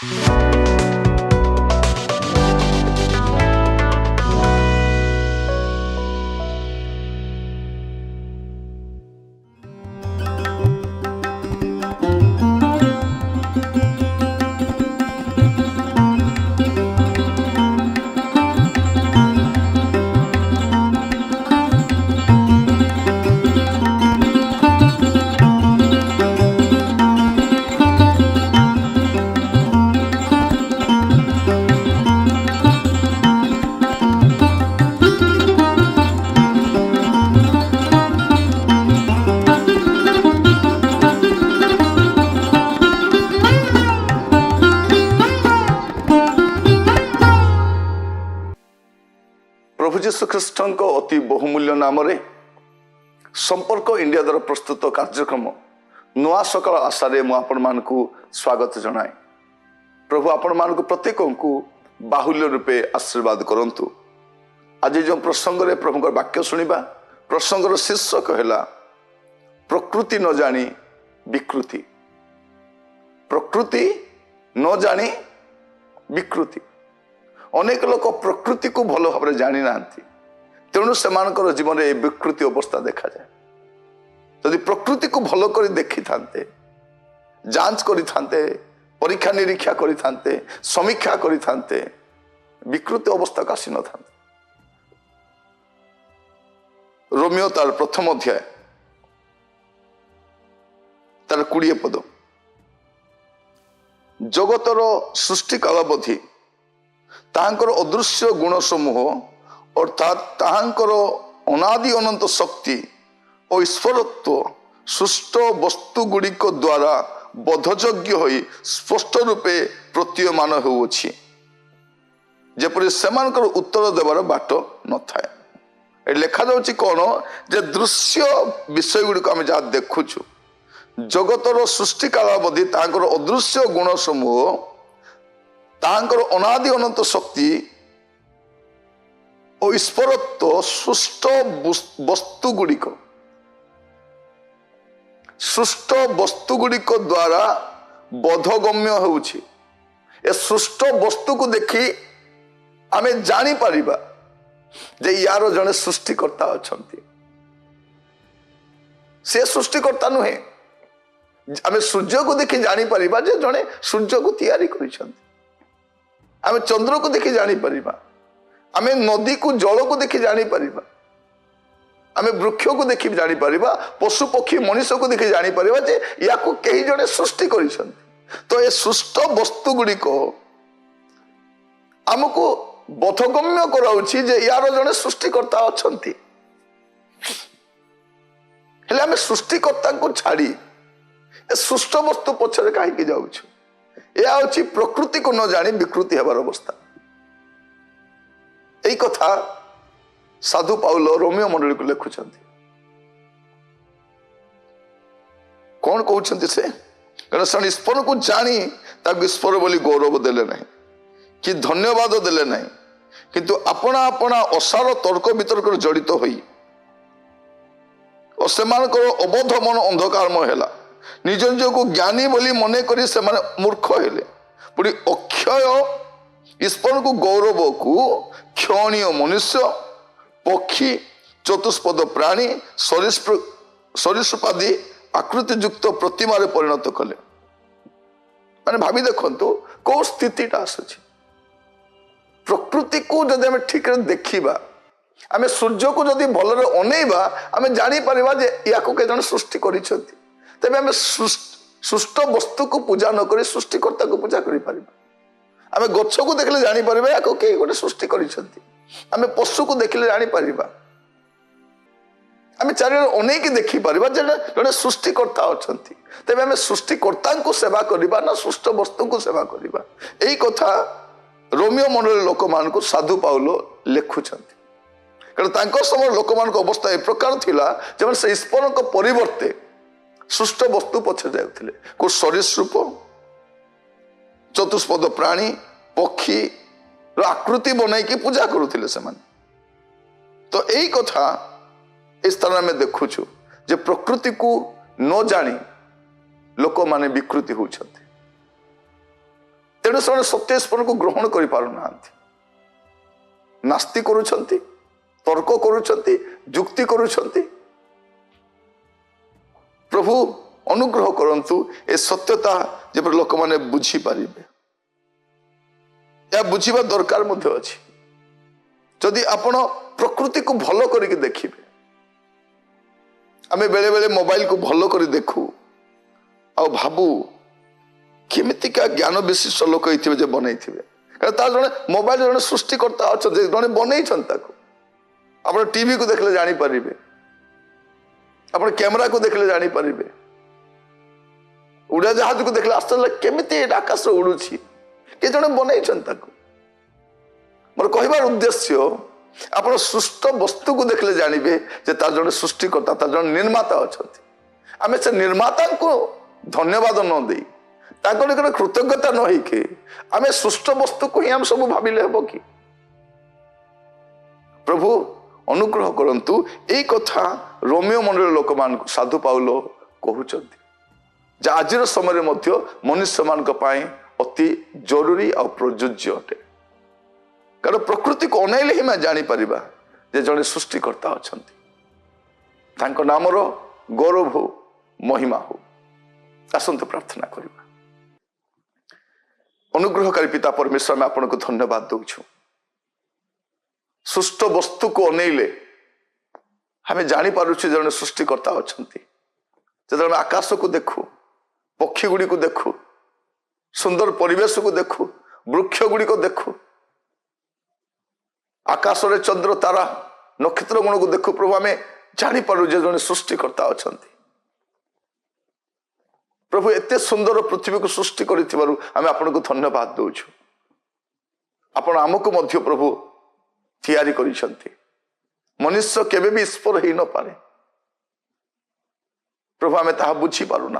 प्रभु जीशु ख्रीष्ट अति बहुमूल्य नाम संपर्क इंडिया द्वारा प्रस्तुत कार्यक्रम नुआ सकाळ आशारे मु आपण मानकु स्वागत जनाए। प्रभु आपण मानकु प्रत्येक को बाहुल्य रूपे आशीर्वाद करंतु। आज जो प्रसंग रे प्रभु वाक्य सुनिबा प्रसंगर शीर्षक है प्रकृति न जानी विकृति। प्रकृति न जानी विकृति। अनेक लोक प्रकृति को भल भाव जानी ना तेणु से जीवन में विकृति अवस्था देखा जाए। यदि प्रकृति को भल कर देखी था जांच करी परीक्षा निरीक्षा करी समीक्षा करी विकृति अवस्था को आसी न था। रोमियो तार प्रथम अध्याय तार 20 पद जगतर सृष्टि कालावधि ताहांकर अदृश्य गुण समूह अर्थात ताहांकर अनादि अनंत शक्ति और ईश्वरत्व सृष्ट वस्तु गुड़िक द्वारा बोधयोग्य होई स्पष्ट रूपे प्रतीयमान होउछि जेपरि सेमानकर उत्तर देवार बाट न थाए। लिखा जाउछि कोन जे दृश्य विषय गुड़िक आम जहाँ देखुछु जगतर सृष्टि कालावधि ताहांकर अदृश्य गुण समूह ताहांकर अनादि अनंत शक्ति और ईश्वरत्व सृष्ट वस्तु गुड़िक द्वारा बोधगम्य होउछि। ए सृष्ट वस्तु को देखी आमे जानी परिबा जे यार जने सृष्टिकर्ता अछंती। से सृष्टिकर्ता नुहे। आमे सूर्य को देखी जानी परिबा जे जने सूर्य को तैयारी करिसंती। आमे चंद्र को देखी जानी परिबा। आमे नदी को जल को देखी जानी परिबा। आमे वृक्ष को देखी जानी परिबा। पशु पक्षी मनुष्य को देखी जानी परिबा जे या को कई जने सृष्टि करिसंती। तो ये सृष्ट वस्तु गुड़ी को हमको बोधगम्य कराउछि जे यार जने सृष्टिकर्ता अछंती। हेले आमे सृष्टिकर्ता को छाड़ी ए सृष्ट वस्तु पछरे काहे की जाउछु। यह हूँ प्रकृति को न जानी विकृति हेबार अवस्था। यही कथा साधु पाउल रोमियो मंडली को लिखुंट। कौन कहते से कारण ईश्वर को जानी ईश्वर बोली गौरव देले नहीं कि धन्यवाद देले नहीं किंतु अपना अपना असार तर्क वितर्क जड़ित होई और सेमानकर अबोध मन अंधकारमय हैला। निज निजको ज्ञानी बोली मने करी से माने मूर्ख हेले पुरी अक्षय ईश्वर को गौरव को क्षणीय मनुष्य पक्षी चतुष्पद प्राणी सरीसृपादि आकृति युक्त प्रतिमा परिणत कले। माने भाभी देखंतु को स्थितिटा आसुछि। प्रकृति को जदि आमे ठीक रे देखिबा आमे सूर्य को जदि भलरे अनेइबा आमे जानि परिबा जे याको के जन सृष्टि करिसथि। तबे आमे सृष्ट वस्तु को पूजा न करी सृष्टिकर्ता को पूजा करि परिबा। आमे गच्छ को देखले जानि परिबा याको के गोटे सृष्टि करिसथि। आमे पशु को देखले जानि परिबा। आमे चारि अनेक देखि परिबा जे जने सृष्टिकर्ता अछंती। तबे आमे सृष्टिकर्ता को सेवा करिबा ना सृष्ट वस्तु को सेवा करिबा। एई कथा रोमियो मंडल लोक मान को साधु पाउल लिखुछंती। कारण तांको समय लोक मान को अवस्था ए प्रकार थिला जे से ईश्वर को परिवर्ते सृष्ट वस्तु पछे जाउथिले। को सरीसृप चतुष्पद प्राणी पक्षी आकृति बनाई की पूजा करुथिले सेमान। तो यही कथा इस तरह में देखुछु जे प्रकृति को न जानी लोक माने विकृति होउछंती। तेणु से सत्य स्मरण को ग्रहण कर पारना नास्ति करुछंती तर्क करुछंती जुक्ति करुछंती प्रभु अनुग्रह करंतु ए सत्यता जब लोक माने बुझी पारिबे या बुझीबा दरकार मध्य अछि जदि आपण प्रकृति को भलो करिक देखिबे आमे बेले बेले मोबाइल को भलो करी देखू आ भाबू केमितिका ज्ञान विशिष्ट लोक होइथिबे जे बनैथिबे कारण ता जने मोबाइल जने सृष्टिकर्ता अछ जे जने बनैछन ताको आपण टीवी को देखले जानि परिबे आपण कैमरा को देखले जानि परिबे उड़ा जहाज को देखले आश्चर्य केमिति आकाश उड़ुछि के जने बनैछन ताको मोर कहबार उद्देश्य आपण सृष्ट वस्तु को देखले जानिबे जे तार जने सृष्टिकर्ता तार जने निर्माता अछथि आमे से निर्माता को धन्यवाद न देई ताको निकट कृतज्ञता न होई के आमे सृष्ट वस्तु को ही हम सब भाबिले हेबो कि प्रभु अनुग्रह करंतु एई कथा रोमियो मंडल लोक मान साधु पाउलो कहउचंती जे आजिर समय मध्य मनुष्य मान पाए अति जरूरी और प्रयोज्य अटे कारण प्रकृति को अनाइले ही मैं जानी परिबा जे जने सृष्टिकर्ता अछंती तांको नामर गौरव हो महिमा हो आसंत प्रार्थना करिबा अनुग्रहकारी पिता परमेश्वर में आपन को धन्यवाद दउछु सृष्ट वस्तु को अनेइले हमें जानी पारुछु जने सृष्टिकर्ता अछंती जदि आकाश को देखू पक्षी गुड़ी को देखू सुंदर परिवेश को देखू वृक्ष गुड़ी को देखू आकाश रे चंद्र तारा नक्षत्र गुण को देखू प्रभु आमे जानी पारु जे जने सृष्टिकर्ता अछंती प्रभु एते सुंदर पृथ्वी को सृष्टि करिथिबारु आमे आपन को धन्यवाद दउछु आपण आमको मध्य प्रभु तैयारी करिसंती मनुष्य केबे भी ईश्वर ही न पारे प्रभु आमे ताहा बुझी पारु ना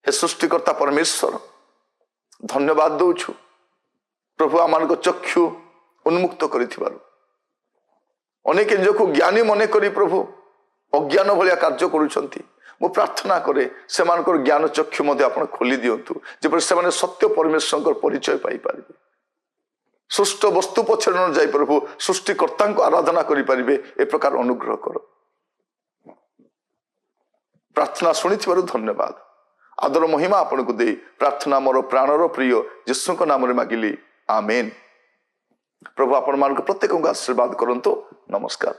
हे सृष्टिकर्ता परमेश्वर धन्यवाद दउछु प्रभु आमान को चक्षु उन्मुक्त करिथिबारु अनेक निजको ज्ञानी मने करी प्रभु अज्ञान भलिया कार्य करूछंती मु प्रार्थना करे सेमानकर ज्ञान चक्षु मध्य आपण खोली दियंतु जेपर सेमाने सत्य परमेश्वर परिचय पाई पारिबे सृष्ट वस्तु पछरे न जाई प्रभु सृष्टिकर्ता को आराधना करि पारिबे ए प्रकार अनुग्रह करो प्रार्थना सुनिथिबारु धन्यवाद आदर महिमा आपण को दे प्रार्थना मोर प्राणर प्रिय यीशु को नाम रे मागिली आमेन प्रभु आपण मान को प्रत्येक को आशीर्वाद करंतो नमस्कार।